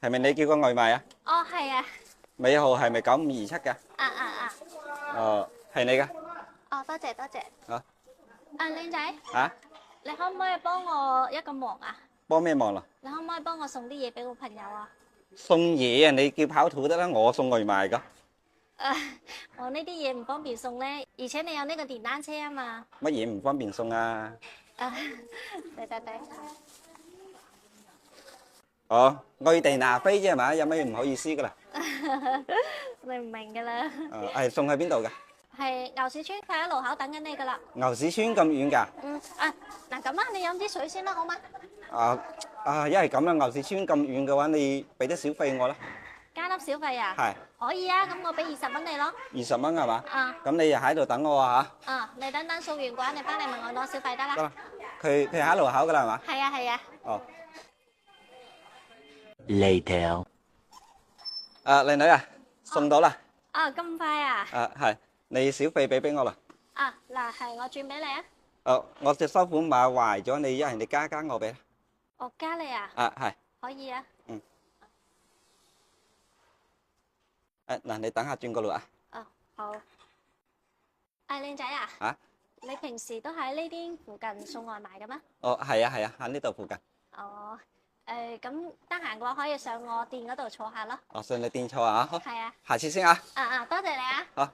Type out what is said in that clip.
係咪你叫個外賣啊？哦，係啊，尾號係咪9527㗎？啊，哦，係你㗎？哦，多謝多謝。啊靚仔，啊，你可唔可以幫我一個忙啊？幫咩忙啦？你可唔可以幫我送啲嘢俾我朋友啊？送嘢啊，你叫跑肚得啦，我送外賣㗎。我呢啲嘢唔方便送咧，而且你有呢個電單車啊嘛。乜嘢唔方便送啊？對。哦，外地拿飛啫係嘛，有咩唔好意思㗎啦？你唔明噶啦，係送去邊度㗎？係牛市村，佢喺路口等緊你噶啦。牛市村咁遠㗎？嗱咁啊，你飲啲水先啦，好嗎？一係咁啦，牛市村咁遠嘅話，你俾啲小費我啦。加粒小費啊？係可以啊，咁我俾20蚊你咯。20蚊係嘛？啊咁你就喺度等我啊你等等送完嘅話，你翻嚟問我攞小費得嚇。得啦。啦，佢喺路口㗎啦係嘛？係啊。哦。Later，靚女啊，送到啦。咁快啊？係，你小費俾我啦。嗱，係我轉俾你啊。我隻收款碼壞咗，你一係你加我俾啦。我加你啊？係。可以啊。嗱，你等下轉個路啊。好。靚仔啊？你平時都喺呢邊附近送外賣嘅咩？係啊，喺呢度附近。咁得閒嘅話可以上我店嗰度坐下咯。上你店坐啊，好。係啊。下次先啊。多謝你啊。好。